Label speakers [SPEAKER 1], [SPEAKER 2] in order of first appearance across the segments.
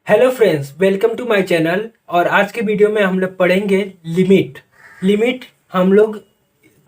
[SPEAKER 1] Hello friends, welcome to my channel. और आज के वीडियो में हम लोग पढ़ेंगे लिमिट। हम लोग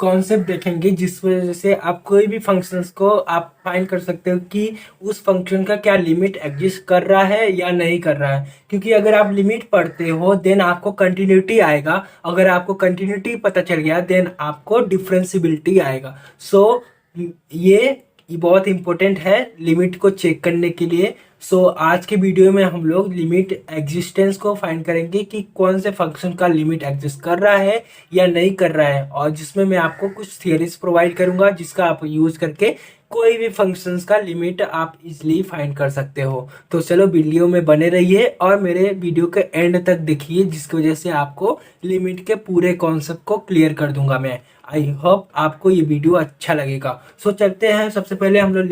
[SPEAKER 1] कॉन्सेप्ट देखेंगे जिस वजह से आप कोई भी फंक्शंस को आप फाइंड कर सकते हो कि उस फंक्शन का क्या लिमिट एग्जिस्ट कर रहा है या नहीं कर रहा है। क्योंकि अगर आप लिमिट पढ़ते हो देन आपको कंटिन्यूटी आएगा, अगर आपको कंटिन्यूटी पता चल गया देन आपको डिफरेंशिबिलिटी आएगा। सो ये बहुत इंपॉर्टेंट है लिमिट को चेक करने के लिए। आज के वीडियो में हम लोग लिमिट एग्जिस्टेंस को फाइंड करेंगे कि कौन से फंक्शन का लिमिट एग्जिस्ट कर रहा है या नहीं कर रहा है, और जिसमें मैं आपको कुछ थियरीज प्रोवाइड करूंगा जिसका आप यूज करके कोई भी फंक्शंस का लिमिट आप इजीली फाइंड कर सकते हो। तो चलो वीडियो में बने रहिए और मेरे वीडियो के एंड तक देखिए, जिसकी वजह से आपको लिमिट के पूरे कॉन्सेप्ट को क्लियर कर दूंगा मैं। आई होप आपको ये वीडियो अच्छा लगेगा। चलते हैं। सबसे पहले हम लोग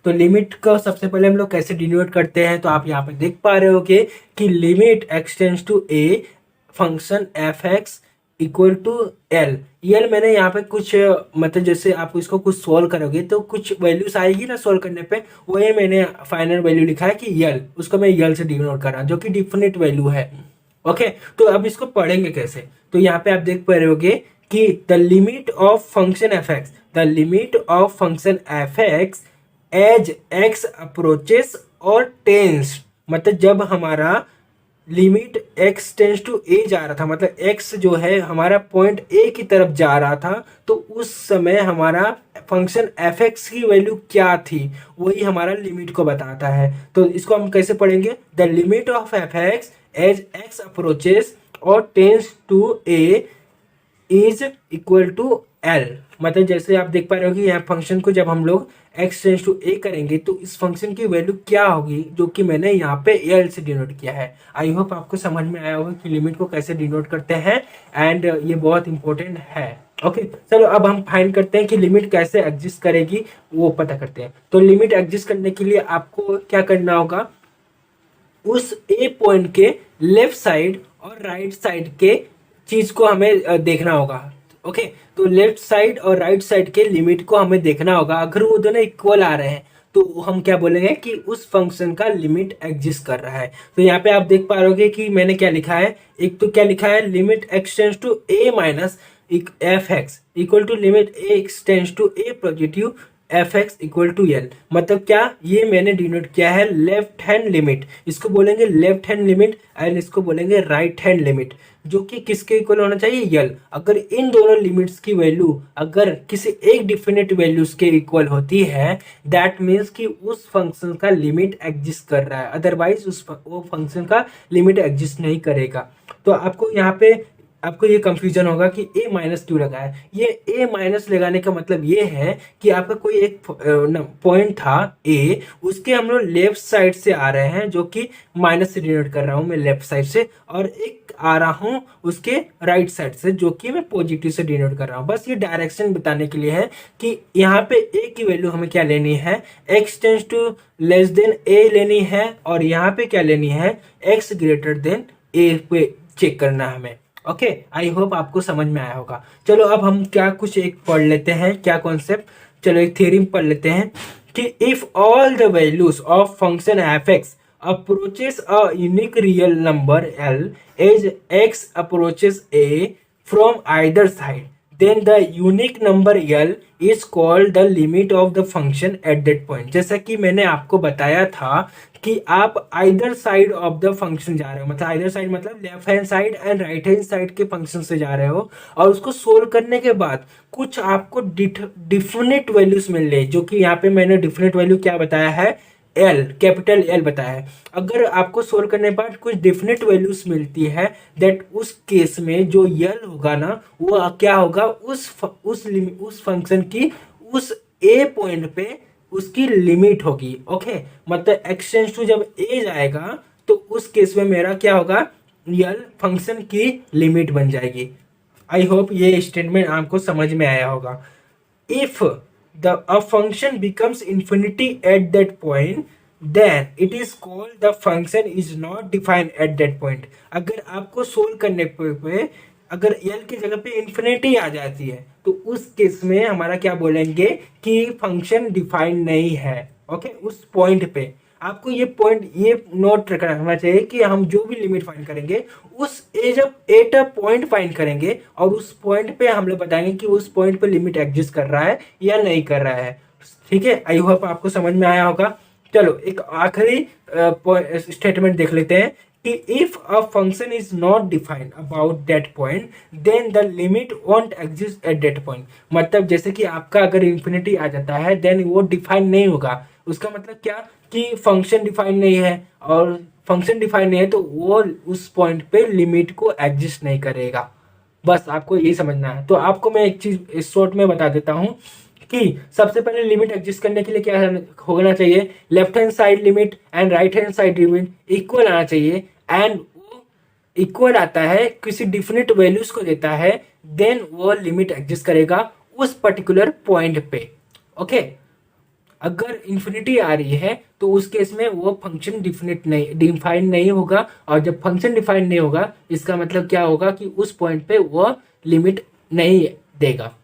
[SPEAKER 1] लिमिट को सबसे पहले हम लोग कैसे डिनोट करते हैं, तो आप यहाँ पे देख पा रहे हो कि limit x tends to a function f x equal to L. L मैंने यहाँ पे कुछ मतलब जैसे आप इसको कुछ सोल्व करोगे तो कुछ वैल्यूज आएगी ना सोल्व करने पे, वही मैंने फाइनल वैल्यू लिखा है कि यल, उसको मैं यल से डिनोट कर रहा हूँ जो कि डिफिनिट वैल्यू है। ओके, तो अब इसको पढ़ेंगे कैसे। तो यहाँ पे आप देख पा रहे होगे कि the limit of function f x, the limit of function f x as x approaches और टेंस, मतलब जब हमारा limit x tends to a जा रहा था, मतलब x जो है हमारा पॉइंट ए की तरफ जा रहा था, तो उस समय हमारा फंक्शन एफ एक्स की वैल्यू क्या थी वही हमारा लिमिट को बताता है। तो इसको हम कैसे पढ़ेंगे, the limit of f x as x approaches और tends to a is equal to L. मतलब जैसे आप देख पा रहे हो कि यहाँ फंक्शन को जब हम लोग x टेंस टू ए करेंगे तो इस फंक्शन की वैल्यू क्या होगी, जो कि मैंने यहाँ पे एल से डिनोट किया है। आई होप आपको समझ में आया होगा कि लिमिट को कैसे डिनोट करते हैं, एंड ये बहुत इंपॉर्टेंट है। ओके, चलो अब हम फाइंड करते हैं कि लिमिट कैसे एग्जिस्ट करेगी, वो पता करते हैं। तो लिमिट एग्जिस्ट करने के लिए आपको क्या करना होगा, उस ए पॉइंट के लेफ्ट साइड और राइट साइड के चीज को हमें देखना होगा। ओके, तो लेफ्ट साइड और राइट साइड के लिमिट को हमें देखना होगा। अगर वो दोनों इक्वल आ रहे हैं तो हम क्या बोलेंगे कि उस फंक्शन का लिमिट एग्जिस्ट कर रहा है। तो यहाँ पे आप देख पा रहे कि मैंने क्या लिखा है, एक तो क्या लिखा है, limit x tends to a minus f x equal to limit a x tends to a positive f x equal to L. मतलब क्या, ये मैंने डिनोट किया है लेफ्ट हैंड लिमिट, इसको बोलेंगे लेफ्ट हैंड लिमिट एंड इसको बोलेंगे राइट हैंड लिमिट, जो कि किसके इक्वल होना चाहिए, यल। अगर इन दोनों लिमिट्स की वैल्यू अगर किसी एक डिफिनिट वैल्यूज के इक्वल होती है दैट मीन्स कि उस फंक्शन का लिमिट एग्जिस्ट कर रहा है, अदरवाइज वो फंक्शन का लिमिट एग्जिस्ट नहीं करेगा। तो आपको यहाँ पे आपको ये कंफ्यूजन होगा कि ए माइनस क्यों लगा है। ये ए माइनस लगाने का मतलब ये है कि आपका कोई एक पॉइंट था ए, उसके हम लोग लेफ्ट साइड से आ रहे हैं, जो कि माइनस से डिनोट कर रहा हूं मैं लेफ्ट साइड से, और एक आ रहा हूं उसके राइट साइड से जो कि मैं पॉजिटिव से डिनोट कर रहा हूं। बस ये डायरेक्शन बताने के लिए है कि यहाँ पे ए की वैल्यू हमें क्या लेनी है, x tends to less than a लेनी है, और यहाँ पे क्या लेनी है, एक्स ग्रेटर देन ए पे चेक करना है हमें। ओके, आई होप आपको समझ में आया होगा। चलो अब हम क्या कुछ एक पढ़ लेते हैं, क्या कॉन्सेप्ट, चलो एक थ्योरी पढ़ लेते हैं कि if all the values of function f x approaches a unique real number l as x approaches a from either side then the unique number L is called the limit of the function at that point। जैसा कि मैंने आपको बताया था कि आप either side of the function जा रहे हो, मतलब आइदर साइड मतलब left hand side and right hand side के फंक्शन से जा रहे हो, और उसको सोल्व करने के बाद कुछ आपको डिफिनिट वैल्यूज मिल रही है, जो कि यहाँ पे मैंने डिफिनिट वैल्यू क्या बताया है, एल, कैपिटल एल बताया है। अगर आपको सोल्व करने के बाद कुछ डिफिनिट वैल्यूज मिलती है दैट उस केस में जो यल होगा ना वो क्या होगा, उस फंक्शन की उस ए पॉइंट पे उसकी लिमिट होगी। ओके, मतलब एक्सटेंस टू जब ए जाएगा तो उस केस में मेरा क्या होगा, यल फंक्शन की लिमिट बन जाएगी। आई होप ये स्टेटमेंट आपको समझ में आया होगा। If a function becomes infinity at that point then it is called the function is not defined at that point। अगर आपको सोल्व करने पे अगर l की जगह पे इंफिनिटी आ जाती है तो उस केस में हमारा क्या बोलेंगे कि फंक्शन डिफाइंड नहीं है। ओके, उस पॉइंट पे आपको ये पॉइंट ये नोट रखना चाहिए कि हम जो भी लिमिट फाइंड करेंगे उस जब एट अ पॉइंट फाइंड करेंगे और उस पॉइंट पे हम लोग बताएंगे कि उस पॉइंट पे लिमिट एग्जिस्ट कर रहा है या नहीं कर रहा है। ठीक है, आई होप आपको समझ में आया होगा। चलो एक आखिरी स्टेटमेंट देख लेते हैं कि if a function is not defined about that point then the limit won't exist at that point. मतलब जैसे कि आपका अगर इन्फिनिटी आ जाता है देन वो डिफाइन नहीं होगा। उसका मतलब क्या कि फंक्शन डिफाइन नहीं है, और फंक्शन डिफाइन नहीं है तो वो उस पॉइंट पे लिमिट को एग्जिस्ट नहीं करेगा। बस आपको यही समझना है। तो आपको मैं एक चीज इस शॉर्ट में बता देता हूँ कि सबसे पहले लिमिट एग्जिस्ट करने के लिए क्या होना चाहिए, left hand side limit and right hand side limit equal आना चाहिए। एंड वो इक्वल आता है किसी डिफिनिट वैल्यूज को देता है, देन वो लिमिट एग्जिस्ट करेगा उस पर्टिकुलर पॉइंट पे। ओके, अगर इन्फिनिटी आ रही है तो उस केस में वो फंक्शन डिफाइन नहीं होगा, और जब फंक्शन डिफाइन नहीं होगा इसका मतलब क्या होगा कि उस पॉइंट पे वो लिमिट नहीं देगा।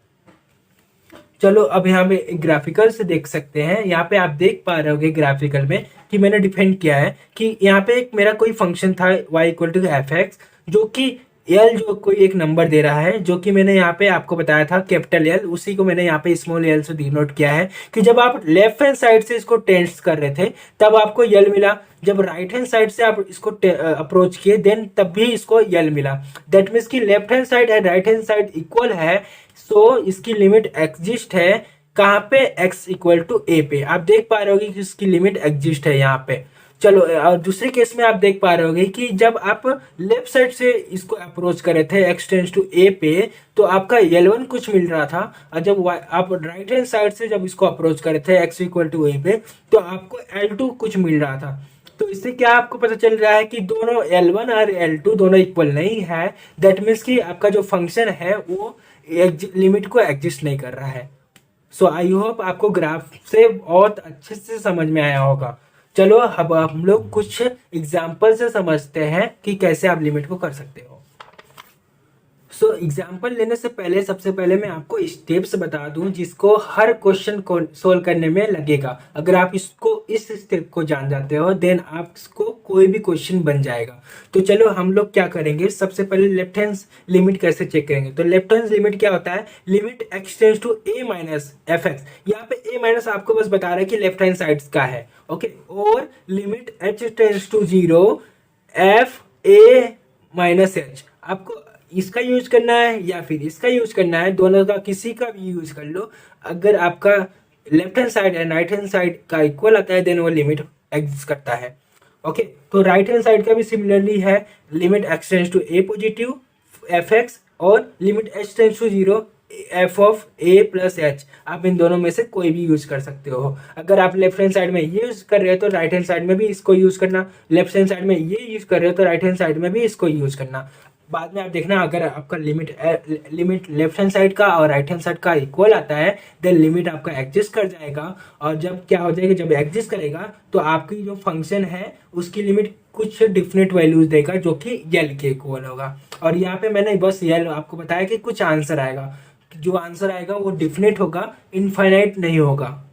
[SPEAKER 1] चलो अब यहाँ पे ग्राफिकल से देख सकते हैं। यहाँ पे आप देख पा रहे होगे ग्राफिकल में कि मैंने डिफाइन किया है कि यहाँ पे एक मेरा कोई फंक्शन था y equal to f x, जो कि एल जो कोई एक नंबर दे रहा है, जो कि मैंने यहाँ पे आपको बताया था कैपिटल एल, उसी को मैंने यहाँ पे स्मॉल एल से डिनोट किया है कि जब आप लेफ्ट हैंड साइड से इसको टेस्ट कर रहे थे तब आपको एल मिला, जब राइट हैंड साइड से आप इसको अप्रोच किए देन तब भी इसको एल मिला। दैट मीन्स कि left hand side and right hand side equal है, सो इसकी लिमिट एग्जिस्ट है कहाँ पे, x इक्वल टू ए पे। आप देख पा रहे होगे कि इसकी लिमिट एग्जिस्ट है यहाँ पे। चलो और दूसरे केस में आप देख पा रहे होगे कि जब आप लेफ्ट साइड से इसको अप्रोच कर रहे थे x टेंड्स टू a पे तो आपका L1 कुछ मिल रहा था, और जब आप राइट हैंड साइड से जब इसको अप्रोच कर रहे थे x इक्वल टू a पे तो आपको L2 कुछ मिल रहा था। तो इससे क्या आपको पता चल रहा है कि दोनों L1 और L2 दोनों इक्वल नहीं है। दैट मीन्स कि आपका जो फंक्शन है वो लिमिट को एग्जिस्ट नहीं कर रहा है। सो आई होप आपको ग्राफ से बहुत अच्छे से समझ में आया होगा। चलो अब हम लोग कुछ एग्जाम्पल से समझते हैं कि कैसे आप लिमिट को कर सकते हो। सो एग्जाम्पल लेने से पहले सबसे पहले मैं आपको स्टेप्स बता दूं जिसको हर क्वेश्चन को सोल्व करने में लगेगा। अगर आप इसको इस स्टेप को जान जाते हो देन आपको कोई भी क्वेश्चन बन जाएगा। तो चलो हम लोग क्या करेंगे, सबसे पहले लेफ्ट हैंड लिमिट कैसे चेक करेंगे। तो लेफ्ट हैंड लिमिट क्या होता है, limit x tends to a minus f x. यहाँ पे a माइनस आपको बस बता रहा है कि लेफ्ट हैंड साइड का है। ओके, और limit h tends to 0 f a minus h। आपको इसका यूज करना है या फिर इसका यूज करना है, दोनों का किसी का भी यूज कर लो। अगर आपका left hand side and right hand side का इक्वल आता है देन वो लिमिट एग्जिस्ट करता है। ओके, तो राइट हैंड साइड का भी सिमिलरली है, limit x tends to a positive f x और limit h tends to 0 f of a plus h। आप इन दोनों में से कोई भी यूज कर सकते हो। अगर आप लेफ्ट हैंड साइड में ये यूज कर रहे हो तो राइट हैंड साइड में भी इसको यूज करना, लेफ्ट हैंड साइड में ये यूज कर रहे हो तो राइट हैंड साइड में भी इसको यूज करना। बाद में आप देखना अगर आपका लिमिट लेफ्ट हैंड साइड का और राइट हैंड साइड का इक्वल आता है देन लिमिट आपका एग्जिस्ट कर जाएगा। और जब क्या हो जाएगा, जब एग्जिस्ट करेगा तो आपकी जो फंक्शन है उसकी लिमिट कुछ डिफिनेट वैल्यूज देगा जो कि यल के इक्वल होगा। और यहाँ पे मैंने बस यल आपको बताया कि कुछ आंसर आएगा, जो आंसर आएगा वो डिफिनेट होगा, इनफाइनाइट नहीं होगा।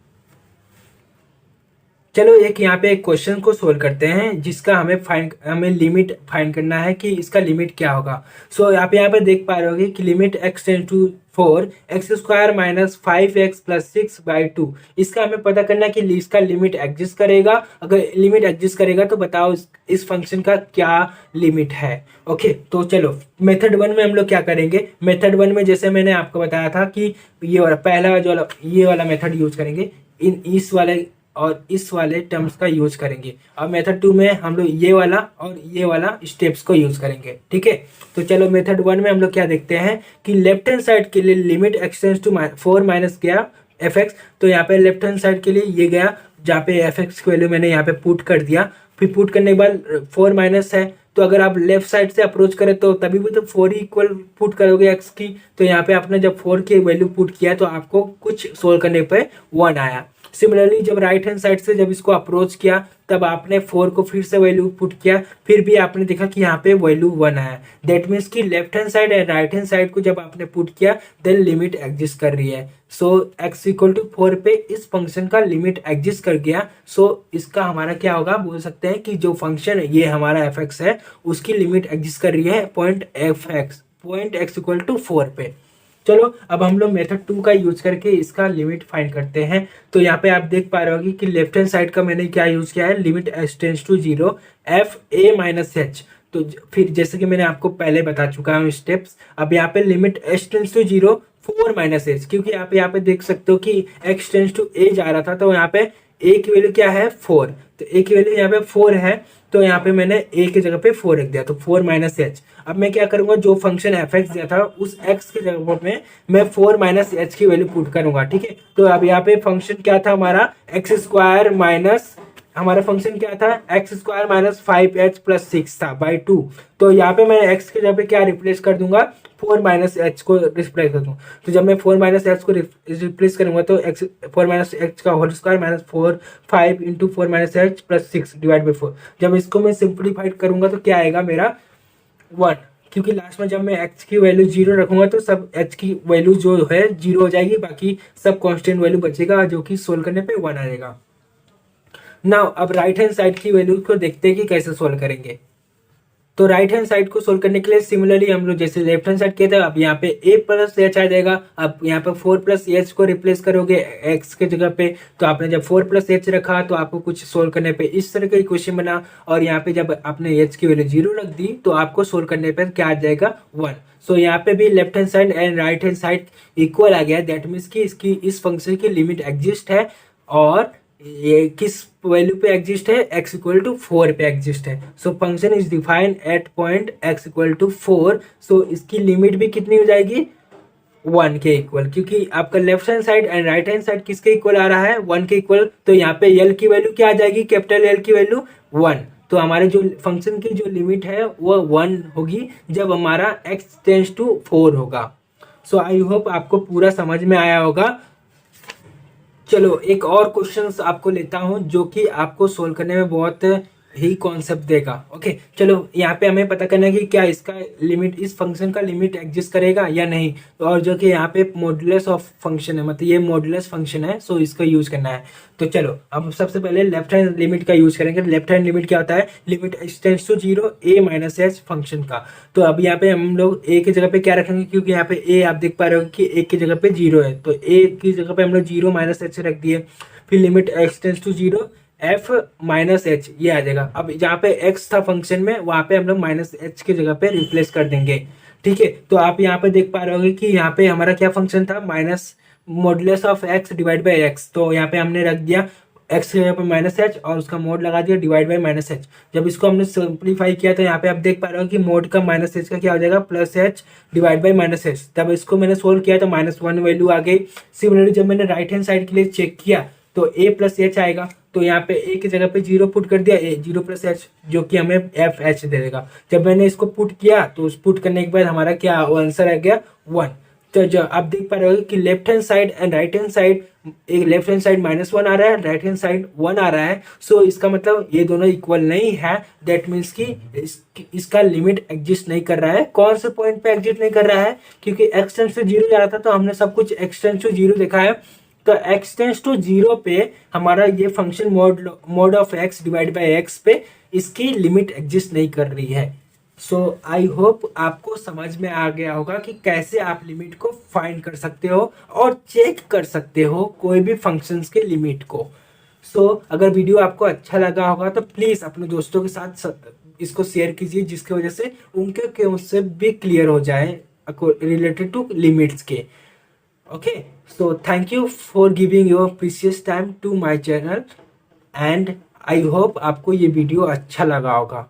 [SPEAKER 1] चलो एक यहाँ पे एक क्वेश्चन को सोल्व करते हैं जिसका हमें लिमिट फाइंड करना है कि इसका लिमिट क्या होगा। सो आप यहाँ पे देख पा रहे होगे कि limit x tends to 4 x square minus 5x plus 6/2। इसका हमें पता करना है कि इसका लिमिट एग्जिस्ट करेगा। अगर लिमिट एग्जिस्ट करेगा तो बताओ इस फंक्शन का क्या लिमिट है। ओके, तो चलो मेथड 1 में हम लोग क्या करेंगे। मेथड 1 में जैसे मैंने आपको बताया था कि ये वाला पहला जो ये वाला मेथड यूज करेंगे, इस वाले और इस वाले टर्म्स का यूज करेंगे। और मेथड 2 में हम लोग ये वाला और ये वाला स्टेप्स को यूज करेंगे। ठीक है, तो चलो मेथड 1 में हम लोग क्या देखते हैं कि लेफ्ट हैंड साइड के लिए limit x tends to 4 minus गया एफ एक्स। तो यहाँ पे लेफ्ट हैंड साइड के लिए ये गया, जहाँ पे एफ एक्स की वैल्यू मैंने यहाँ पे पुट कर दिया। फिर पुट करने के बाद 4 माइनस है, तो अगर आप लेफ्ट साइड से अप्रोच करें तो तभी भी तो 4 ही इक्वल पुट करोगे x की। तो यहाँ पे आपने जब 4 की वैल्यू पुट किया तो आपको कुछ सोल्व करने पे 1 आया। सिमिलरली जब राइट हैंड साइड से जब इसको अप्रोच किया तब आपने 4 को फिर से वैल्यू पुट किया, फिर भी आपने देखा कि यहाँ पे वैल्यू 1 आया। दैट मीन्स कि left hand side and right hand side को जब आपने पुट किया देन लिमिट एग्जिस्ट कर रही है। सो x इक्वल टू 4 पे इस फंक्शन का लिमिट एग्जिस्ट कर गया। सो इसका हमारा क्या होगा, बोल सकते हैं कि जो फंक्शन ये हमारा f(x) है उसकी लिमिट एग्जिस्ट कर रही है पॉइंट x इक्वल टू 4 पे। चलो अब हम लोग मेथड 2 का यूज करके इसका लिमिट फाइंड करते हैं। तो यहाँ पे आप देख पा रहे होगे कि लेफ्ट हैंड साइड का मैंने क्या यूज किया है, limit x tends to 0 fa minus h। तो फिर जैसे कि मैंने आपको पहले बता चुका हूँ स्टेप्स, अब यहाँ पे limit h tends to 0 4 minus h, क्योंकि यहाँ पे देख सकते हो कि x टेंड्स टू a जा रहा था तो यहाँ पे a की वैल्यू क्या है 4, तो a की वैल्यू यहाँ पे 4 है तो यहाँ पे मैंने a की जगह पे 4 रख दिया तो 4 माइनस h। अब मैं क्या करूंगा, जो फंक्शन f(x) दिया था उस x की जगह में मैं 4 माइनस h की वैल्यू पुट करूंगा, ठीक है। तो अब यहाँ पे फंक्शन क्या था हमारा, एक्स स्क्वायर माइनस, हमारा फंक्शन क्या था x square minus 5h plus 6 था बाई 2। तो यहाँ पे मैं x की जगह पे क्या रिप्लेस कर दूंगा, 4 माइनस एच को रिप्लेस कर दूंगा। तो जब मैं 4 माइनस एच को रिप्लेस करूंगा तो x 4 माइनस एच का whole square minus 4 5 into 4 minus h plus 6 divide by 4। जब इसको मैं सिंप्लीफाइड करूंगा तो क्या आएगा मेरा 1, क्योंकि लास्ट में जब मैं x की वैल्यू 0 रखूंगा तो सब h की वैल्यू जो है 0 हो जाएगी, बाकी सब कांस्टेंट वैल्यू बचेगा जो कि सोल्व करने पे 1 आएगा। नाउ अब राइट हैंड साइड की वैल्यू को देखते हैं कि कैसे सोल्व करेंगे। तो राइट हैंड साइड को सोल्व करने के लिए सिमिलरली हम लोग जैसे लेफ्ट हैंड साइड किए थे, अब यहाँ पे a प्लस एच आ जाएगा। अब यहाँ पे 4 प्लस एच को रिप्लेस करोगे x के जगह पे, तो आपने जब 4 प्लस एच रखा तो आपको कुछ सोल्व करने पे इस तरह का इक्वेशन बना, और यहाँ पे जब आपने h की वैल्यू 0 रख दी तो आपको सोल्व करने पर क्या आ जाएगा 1। सो यहाँ पे भी left hand side and right hand side equal आ गया। दैट मीन्स कि इसकी इस फंक्शन की लिमिट एग्जिस्ट है, और ये किस वैल्यू पे एग्जिस्ट है, x इक्वल टू 4 पे एग्जिस्ट है। So function is defined at point x equal to 4। So इसकी लिमिट भी कितनी हो जाएगी 1 के इक्वल, क्योंकि आपका left hand side and right hand side किसके इक्वल आ रहा है 1 के इक्वल। तो यहाँ पे l की वैल्यू क्या आ जाएगी, कैपिटल L की वैल्यू 1। तो हमारे जो फंक्शन की जो लिमिट है वो 1 होगी जब हमारा x टेंड्स टू 4 होगा। सो आई होप आपको पूरा समझ में आया होगा। चलो एक और क्वेश्चन आपको लेता हूं जो कि आपको सोल्व करने में बहुत ही कॉन्सेप्ट देगा। ओके चलो यहाँ पे हमें पता करना है कि क्या इसका लिमिट, इस फंक्शन का लिमिट एग्जिस्ट करेगा या नहीं। और जो कि यहाँ पे मॉड्यूलस ऑफ फंक्शन है, मतलब ये मॉड्यूलस फंक्शन है, सो इसका यूज करना है। तो चलो अब सबसे पहले लेफ्ट हैंड लिमिट का यूज करेंगे। लेफ्ट हैंड लिमिट क्या होता है, limit x tends to 0 a minus h function का। तो अब यहाँ पे हम लोग a की जगह पे क्या रखेंगे, क्योंकि यहाँ पे a आप देख पा रहे हो कि a की जगह पे 0 है, तो a की जगह पे हम लोग 0 माइनस एच रख दिए। फिर limit x tends to 0 f minus h ये आ जाएगा। अब जहाँ पे x था फंक्शन में वहां पे हम लोग माइनस एच की जगह पे रिप्लेस कर देंगे, ठीक है। तो आप यहाँ पे देख पा रहे होगे कि यहाँ पे हमारा क्या फंक्शन था, minus modulus of x divide by x. तो यहाँ पे हमने रख दिया x की जगह पे माइनस एच और उसका मोड लगा दिया डिवाइड बाई माइनस एच। जब इसको हमने सिंप्लीफाई किया तो यहाँ पे आप देख पा रहे हो कि मोड का माइनस एच का क्या हो जाएगा plus H divide by minus H. तब इसको मैंने सोल्व किया तो -1 वैल्यू आ गई। सिमिलरली जब मैंने राइट हैंड साइड के लिए चेक किया तो a प्लस एच आएगा, तो यहाँ पे a की जगह पे 0 पुट कर दिया, a 0 प्लस एच जो कि हमें एफ एच दे देगा। जब मैंने इसको पुट किया तो उस पुट करने के बाद हमारा क्या आंसर आ गया 1। तो जो आप देख पा रहे हो कि left hand side and right hand side, एक लेफ्ट हैंड साइड -1 आ रहा है, राइट हैंड साइड 1 आ रहा है। सो इसका मतलब ये दोनों इक्वल नहीं है। दैट मीन्स कि इसका लिमिट एग्जिस्ट नहीं कर रहा है। कौन से पॉइंट पे एग्जिस्ट नहीं कर रहा है, क्योंकि x टेंड्स टू 0 जा रहा था तो हमने सब कुछ x टेंड्स टू 0 देखा है। तो x टेंड्स टू 0 पे हमारा ये function mode of x divide by x पे इसकी लिमिट एग्जिस्ट नहीं कर रही है। सो आई होप आपको समझ में आ गया होगा कि कैसे आप लिमिट को फाइंड कर सकते हो और चेक कर सकते हो कोई भी फंक्शंस के लिमिट को। सो अगर वीडियो आपको अच्छा लगा होगा तो प्लीज़ अपने दोस्तों के साथ इसको शेयर कीजिए, जिसकी वजह से उनके कॉन्सेप्ट भी क्लियर हो जाए रिलेटेड टू लिमिट्स के। Okay, so thank you for giving your precious time to my channel and I hope आपको ये वीडियो अच्छा लगा होगा।